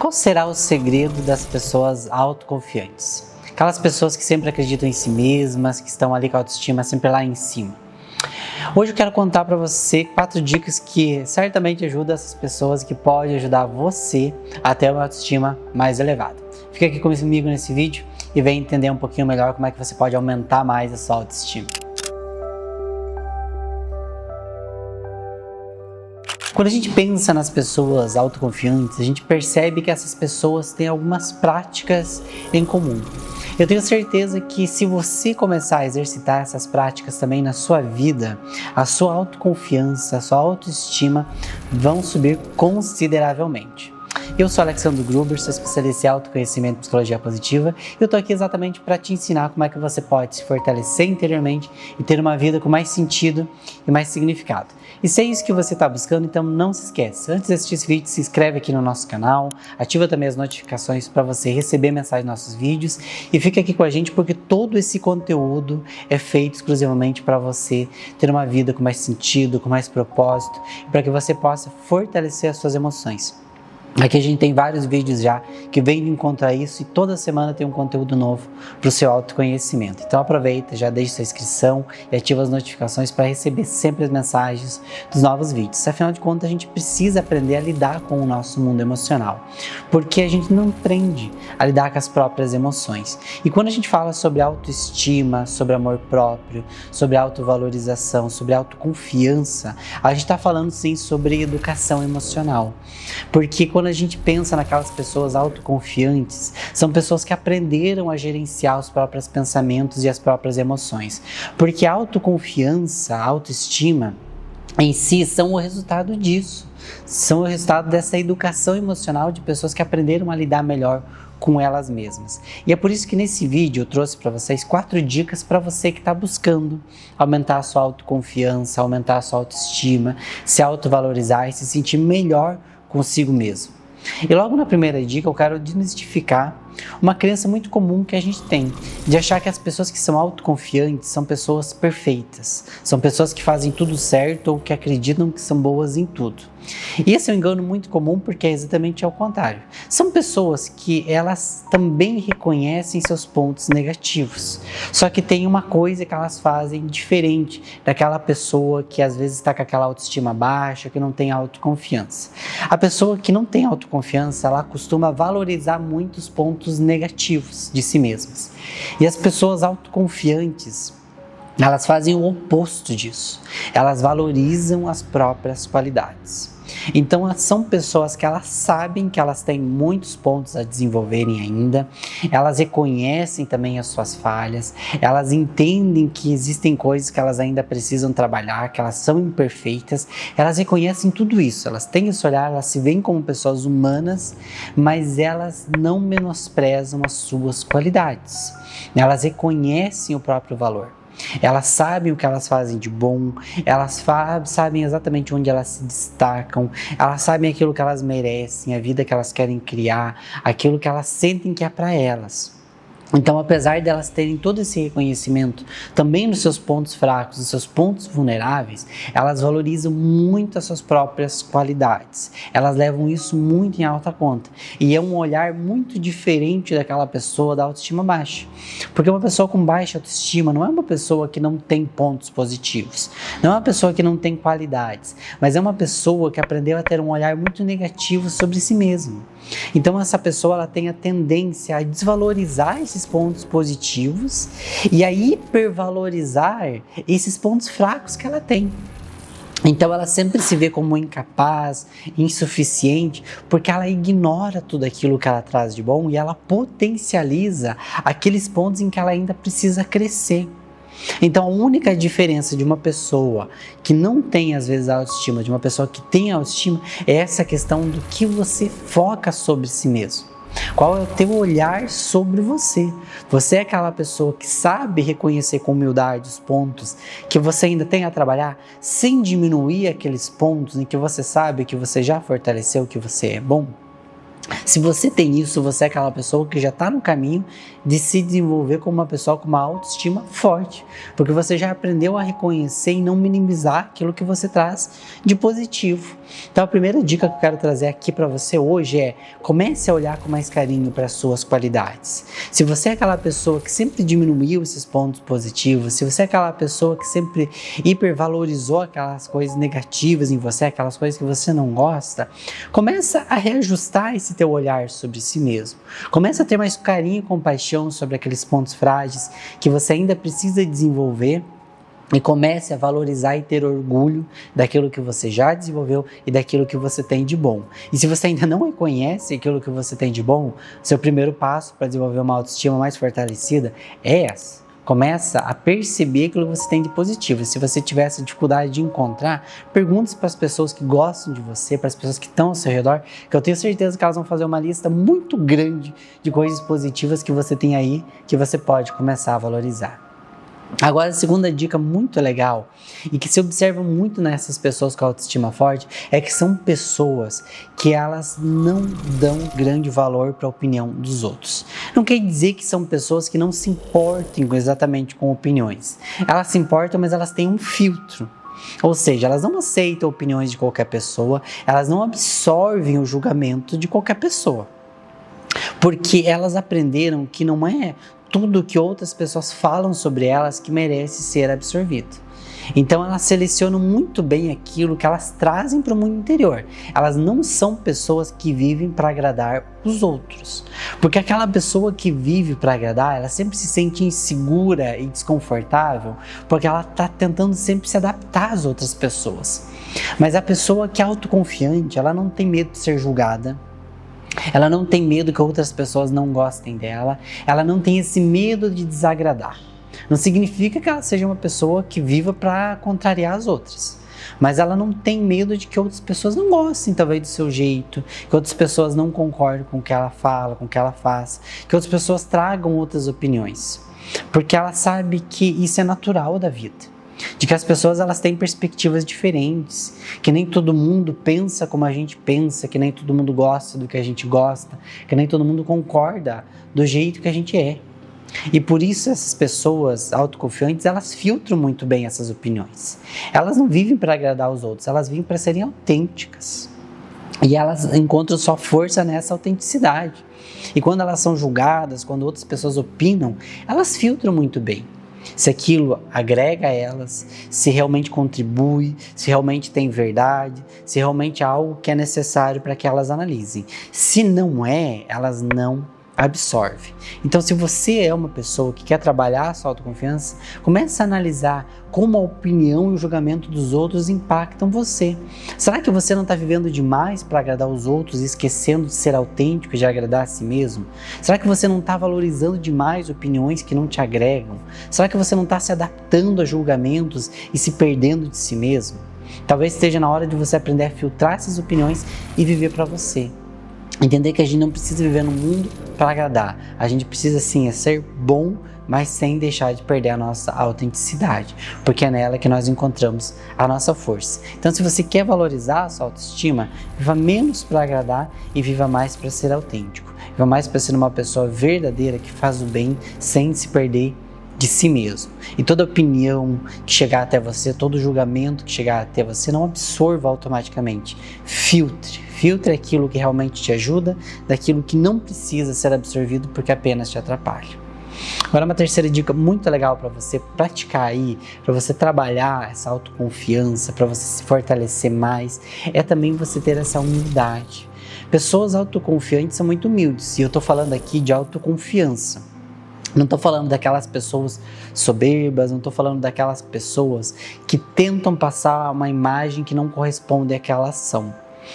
Qual será o segredo das pessoas autoconfiantes? Aquelas pessoas que sempre acreditam em si mesmas, que estão ali com a autoestima sempre lá em cima. Hoje eu quero contar para você 4 dicas que certamente ajudam essas pessoas, que podem ajudar você a ter uma autoestima mais elevada. Fica aqui comigo nesse vídeo e vem entender um pouquinho melhor como é que você pode aumentar mais a sua autoestima. Quando a gente pensa nas pessoas autoconfiantes, a gente percebe que essas pessoas têm algumas práticas em comum. Eu tenho certeza que se você começar a exercitar essas práticas também na sua vida, a sua autoconfiança, a sua autoestima vão subir consideravelmente. Eu sou Alexandro Gruber, sou especialista em autoconhecimento e psicologia positiva e eu estou aqui exatamente para te ensinar como é que você pode se fortalecer interiormente e ter uma vida com mais sentido e mais significado. E se é isso que você está buscando, então não se esqueça. Antes de assistir esse vídeo, se inscreve aqui no nosso canal, ativa também as notificações para você receber mensagens dos nossos vídeos e fica aqui com a gente porque todo esse conteúdo é feito exclusivamente para você ter uma vida com mais sentido, com mais propósito, para que você possa fortalecer as suas emoções. Aqui a gente tem vários vídeos já que vêm de encontrar isso e toda semana tem um conteúdo novo para o seu autoconhecimento. Então aproveita, já deixa sua inscrição e ativa as notificações para receber sempre as mensagens dos novos vídeos. Afinal de contas, a gente precisa aprender a lidar com o nosso mundo emocional, porque a gente não aprende a lidar com as próprias emoções. E quando a gente fala sobre autoestima, sobre amor próprio, sobre autovalorização, sobre autoconfiança, a gente está falando sim sobre educação emocional. Porque quando a gente pensa naquelas pessoas autoconfiantes, são pessoas que aprenderam a gerenciar os próprios pensamentos e as próprias emoções. Porque a autoconfiança, a autoestima em si são o resultado disso. São o resultado dessa educação emocional de pessoas que aprenderam a lidar melhor com elas mesmas. E é por isso que nesse vídeo eu trouxe para vocês 4 dicas para você que está buscando aumentar a sua autoconfiança, aumentar a sua autoestima, se autovalorizar e se sentir melhor consigo mesmo. E logo na primeira dica eu quero desmistificar uma crença muito comum que a gente tem, de achar que as pessoas que são autoconfiantes são pessoas perfeitas, são pessoas que fazem tudo certo ou que acreditam que são boas em tudo. E esse é um engano muito comum porque é exatamente ao contrário. São pessoas que elas também reconhecem seus pontos negativos, só que tem uma coisa que elas fazem diferente daquela pessoa que às vezes está com aquela autoestima baixa, que não tem autoconfiança. A pessoa que não tem autoconfiança, ela costuma valorizar muitos pontos negativos de si mesmas. E as pessoas autoconfiantes, elas fazem o oposto disso. Elas valorizam as próprias qualidades. Então são pessoas que elas sabem que elas têm muitos pontos a desenvolverem ainda, elas reconhecem também as suas falhas, elas entendem que existem coisas que elas ainda precisam trabalhar, que elas são imperfeitas, elas reconhecem tudo isso, elas têm esse olhar, elas se veem como pessoas humanas, mas elas não menosprezam as suas qualidades, elas reconhecem o próprio valor. Elas sabem o que elas fazem de bom, elas sabem exatamente onde elas se destacam, elas sabem aquilo que elas merecem, a vida que elas querem criar, aquilo que elas sentem que é para elas. Então, apesar de elas terem todo esse reconhecimento também nos seus pontos fracos, nos seus pontos vulneráveis, elas valorizam muito as suas próprias qualidades. Elas levam isso muito em alta conta. E é um olhar muito diferente daquela pessoa da autoestima baixa. Porque uma pessoa com baixa autoestima não é uma pessoa que não tem pontos positivos, não é uma pessoa que não tem qualidades, mas é uma pessoa que aprendeu a ter um olhar muito negativo sobre si mesma. Então essa pessoa ela tem a tendência a desvalorizar esses pontos positivos e a hipervalorizar esses pontos fracos que ela tem. Então ela sempre se vê como incapaz, insuficiente, porque ela ignora tudo aquilo que ela traz de bom e ela potencializa aqueles pontos em que ela ainda precisa crescer. Então a única diferença de uma pessoa que não tem às vezes a autoestima, de uma pessoa que tem a autoestima, é essa questão do que você foca sobre si mesmo. Qual é o teu olhar sobre você? Você é aquela pessoa que sabe reconhecer com humildade os pontos que você ainda tem a trabalhar, sem diminuir aqueles pontos em que você sabe que você já fortaleceu, que você é bom? Se você tem isso, você é aquela pessoa que já está no caminho de se desenvolver como uma pessoa com uma autoestima forte, porque você já aprendeu a reconhecer e não minimizar aquilo que você traz de positivo. Então a primeira dica que eu quero trazer aqui para você hoje é: comece a olhar com mais carinho para as suas qualidades. Se você é aquela pessoa que sempre diminuiu esses pontos positivos, se você é aquela pessoa que sempre hipervalorizou aquelas coisas negativas em você, aquelas coisas que você não gosta, começa a reajustar esse teu olhar sobre si mesmo. Começa a ter mais carinho e compaixão sobre aqueles pontos frágeis que você ainda precisa desenvolver, e comece a valorizar e ter orgulho daquilo que você já desenvolveu e daquilo que você tem de bom. E se você ainda não reconhece aquilo que você tem de bom, seu primeiro passo para desenvolver uma autoestima mais fortalecida é essa. Começa a perceber aquilo que você tem de positivo. Se você tiver essa dificuldade de encontrar, pergunte para as pessoas que gostam de você, para as pessoas que estão ao seu redor, que eu tenho certeza que elas vão fazer uma lista muito grande de coisas positivas que você tem aí, que você pode começar a valorizar. Agora, a segunda dica muito legal e que se observa muito nessas pessoas com autoestima forte é que são pessoas que elas não dão grande valor para a opinião dos outros. Não quer dizer que são pessoas que não se importem exatamente com opiniões. Elas se importam, mas elas têm um filtro. Ou seja, elas não aceitam opiniões de qualquer pessoa, elas não absorvem o julgamento de qualquer pessoa. Porque elas aprenderam que não é tudo que outras pessoas falam sobre elas que merece ser absorvido. Então elas selecionam muito bem aquilo que elas trazem para o mundo interior. Elas não são pessoas que vivem para agradar os outros. Porque aquela pessoa que vive para agradar, ela sempre se sente insegura e desconfortável, porque ela está tentando sempre se adaptar às outras pessoas. Mas a pessoa que é autoconfiante, ela não tem medo de ser julgada. Ela não tem medo que outras pessoas não gostem dela, ela não tem esse medo de desagradar. Não significa que ela seja uma pessoa que viva para contrariar as outras, mas ela não tem medo de que outras pessoas não gostem talvez do seu jeito, que outras pessoas não concordem com o que ela fala, com o que ela faz, que outras pessoas tragam outras opiniões, porque ela sabe que isso é natural da vida. De que as pessoas elas têm perspectivas diferentes, que nem todo mundo pensa como a gente pensa, que nem todo mundo gosta do que a gente gosta, que nem todo mundo concorda do jeito que a gente é. E por isso essas pessoas autoconfiantes, elas filtram muito bem essas opiniões. Elas não vivem para agradar os outros, elas vivem para serem autênticas. E elas encontram sua força nessa autenticidade. E quando elas são julgadas, quando outras pessoas opinam, elas filtram muito bem. Se aquilo agrega a elas, se realmente contribui, se realmente tem verdade, se realmente é algo que é necessário para que elas analisem. Se não é, elas não absorvem. Então, se você é uma pessoa que quer trabalhar a sua autoconfiança, comece a analisar como a opinião e o julgamento dos outros impactam você. Será que você não está vivendo demais para agradar os outros e esquecendo de ser autêntico e de agradar a si mesmo? Será que você não está valorizando demais opiniões que não te agregam? Será que você não está se adaptando a julgamentos e se perdendo de si mesmo? Talvez esteja na hora de você aprender a filtrar essas opiniões e viver para você. Entender que a gente não precisa viver no mundo para agradar. A gente precisa sim ser bom, mas sem deixar de perder a nossa autenticidade, porque é nela que nós encontramos a nossa força. Então, se você quer valorizar a sua autoestima, viva menos para agradar e viva mais para ser autêntico. Viva mais para ser uma pessoa verdadeira que faz o bem sem se perder de si mesmo. E toda opinião que chegar até você, todo julgamento que chegar até você, não absorva automaticamente. Filtre aquilo que realmente te ajuda, daquilo que não precisa ser absorvido porque apenas te atrapalha. Agora, uma terceira dica muito legal para você praticar aí, para você trabalhar essa autoconfiança, para você se fortalecer mais, é também você ter essa humildade. Pessoas autoconfiantes são muito humildes, e eu estou falando aqui de autoconfiança. Não estou falando daquelas pessoas soberbas, não estou falando daquelas pessoas que tentam passar uma imagem que não corresponde àquela ação,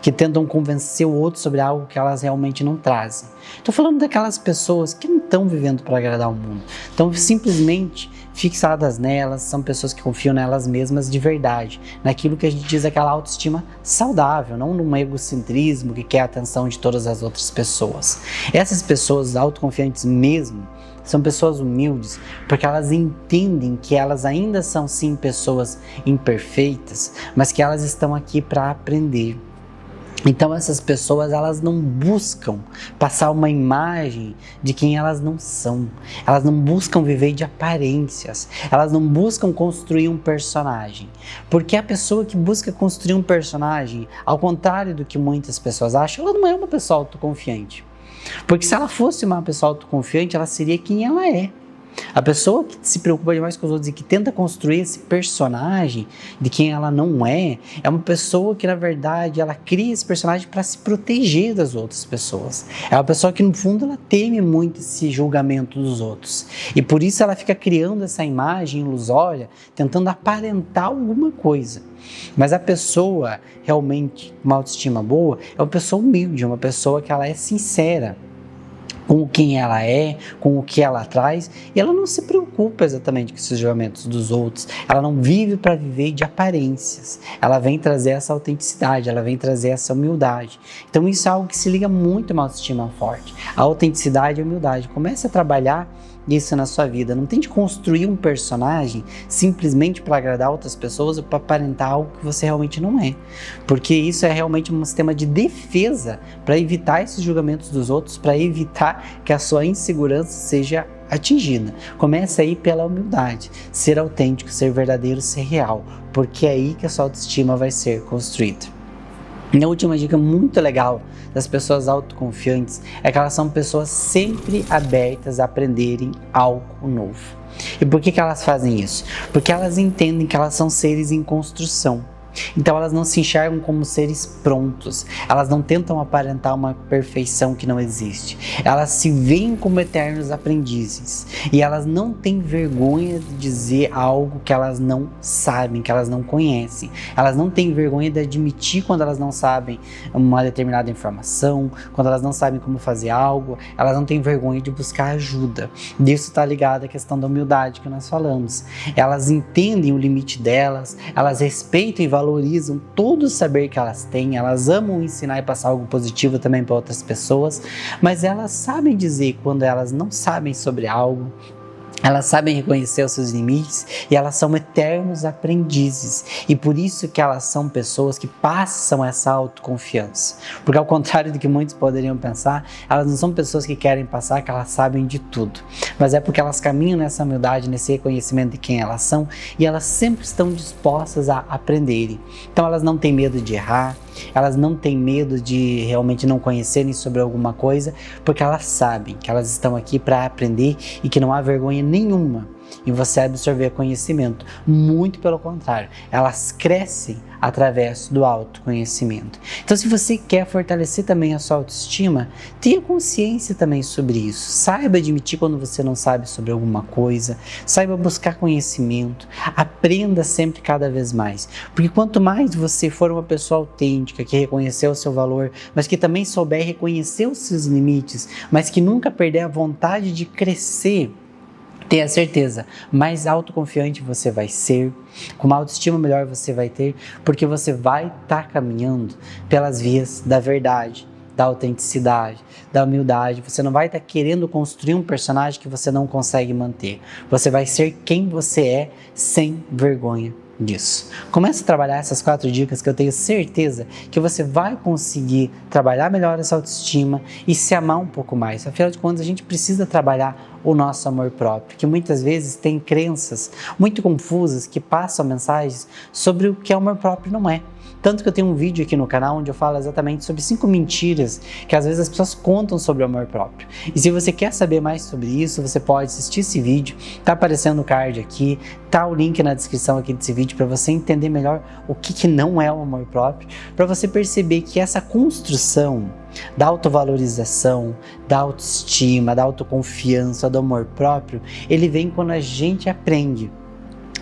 que tentam convencer o outro sobre algo que elas realmente não trazem. Estou falando daquelas pessoas que não estão vivendo para agradar o mundo, estão simplesmente fixadas nelas, são pessoas que confiam nelas mesmas de verdade, naquilo que a gente diz aquela autoestima saudável, não num egocentrismo que quer a atenção de todas as outras pessoas. Essas pessoas autoconfiantes mesmo, são pessoas humildes porque elas entendem que elas ainda são sim pessoas imperfeitas, mas que elas estão aqui para aprender. Então essas pessoas, elas não buscam passar uma imagem de quem elas não são. Elas não buscam viver de aparências. Elas não buscam construir um personagem. Porque a pessoa que busca construir um personagem, ao contrário do que muitas pessoas acham, ela não é uma pessoa autoconfiante. Porque se ela fosse uma pessoa autoconfiante, ela seria quem ela é. A pessoa que se preocupa demais com os outros e que tenta construir esse personagem de quem ela não é uma pessoa que, na verdade, ela cria esse personagem para se proteger das outras pessoas. É uma pessoa que, no fundo, ela teme muito esse julgamento dos outros. E por isso ela fica criando essa imagem ilusória, tentando aparentar alguma coisa. Mas a pessoa realmente com uma autoestima boa é uma pessoa humilde, é uma pessoa que ela é sincera com quem ela é, com o que ela traz, e ela não se preocupa exatamente com esses julgamentos dos outros, ela não vive para viver de aparências, ela vem trazer essa autenticidade, ela vem trazer essa humildade. Então isso é algo que se liga muito a uma autoestima forte, a autenticidade e a humildade. Comece a trabalhar isso na sua vida. Não tente construir um personagem simplesmente para agradar outras pessoas ou para aparentar algo que você realmente não é, porque isso é realmente um sistema de defesa para evitar esses julgamentos dos outros, para evitar que a sua insegurança seja atingida. Comece aí pela humildade, ser autêntico, ser verdadeiro, ser real, porque é aí que a sua autoestima vai ser construída. E a última dica muito legal das pessoas autoconfiantes é que elas são pessoas sempre abertas a aprenderem algo novo. E por que elas fazem isso? Porque elas entendem que elas são seres em construção. Então elas não se enxergam como seres prontos, elas não tentam aparentar uma perfeição que não existe, elas se veem como eternos aprendizes e elas não têm vergonha de dizer algo que elas não sabem, que elas não conhecem, elas não têm vergonha de admitir quando elas não sabem uma determinada informação, quando elas não sabem como fazer algo, elas não têm vergonha de buscar ajuda. Disso está ligado à questão da humildade que nós falamos. Elas entendem o limite delas, elas respeitam e valorizam todo o saber que elas têm, elas amam ensinar e passar algo positivo também para outras pessoas, mas elas sabem dizer quando elas não sabem sobre algo, elas sabem reconhecer os seus limites e elas são eternos aprendizes. E por isso que elas são pessoas que passam essa autoconfiança. Porque ao contrário do que muitos poderiam pensar, elas não são pessoas que querem passar que elas sabem de tudo. Mas é porque elas caminham nessa humildade, nesse reconhecimento de quem elas são e elas sempre estão dispostas a aprenderem. Então elas não têm medo de errar, elas não têm medo de realmente não conhecerem sobre alguma coisa, porque elas sabem que elas estão aqui para aprender e que não há vergonha nenhuma em você absorver conhecimento. Muito pelo contrário, elas crescem através do autoconhecimento. Então, se você quer fortalecer também a sua autoestima, tenha consciência também sobre isso. Saiba admitir quando você não sabe sobre alguma coisa, saiba buscar conhecimento, aprenda sempre cada vez mais. Porque quanto mais você for uma pessoa autêntica, que reconheceu o seu valor, mas que também souber reconhecer os seus limites, mas que nunca perder a vontade de crescer, tenha certeza, mais autoconfiante você vai ser, com uma autoestima melhor você vai ter, porque você vai estar caminhando pelas vias da verdade, da autenticidade, da humildade. Você não vai estar querendo construir um personagem que você não consegue manter. Você vai ser quem você é, sem vergonha disso. Comece a trabalhar essas 4 dicas que eu tenho certeza que você vai conseguir trabalhar melhor essa autoestima e se amar um pouco mais. Afinal de contas, a gente precisa trabalhar o nosso amor próprio, que muitas vezes tem crenças muito confusas que passam mensagens sobre o que amor próprio não é. Tanto que eu tenho um vídeo aqui no canal onde eu falo exatamente sobre 5 mentiras que às vezes as pessoas contam sobre o amor próprio. E se você quer saber mais sobre isso, você pode assistir esse vídeo, tá aparecendo no card aqui, tá o link na descrição aqui desse vídeo para você entender melhor o que não é o amor próprio, para você perceber que essa construção da autovalorização, da autoestima, da autoconfiança, do amor próprio, ele vem quando a gente aprende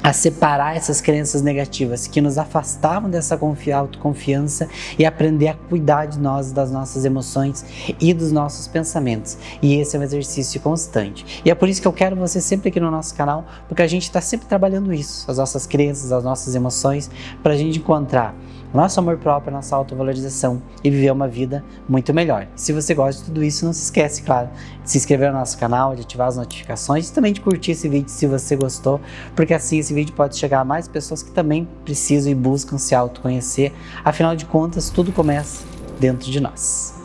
a separar essas crenças negativas que nos afastavam dessa autoconfiança e aprender a cuidar de nós, das nossas emoções e dos nossos pensamentos. E esse é um exercício constante. E é por isso que eu quero você sempre aqui no nosso canal, porque a gente está sempre trabalhando isso, as nossas crenças, as nossas emoções, para a gente encontrar nosso amor próprio, nossa autovalorização e viver uma vida muito melhor. Se você gosta de tudo isso, não se esquece, claro, de se inscrever no nosso canal, de ativar as notificações e também de curtir esse vídeo se você gostou, porque assim esse vídeo pode chegar a mais pessoas que também precisam e buscam se autoconhecer. Afinal de contas, tudo começa dentro de nós.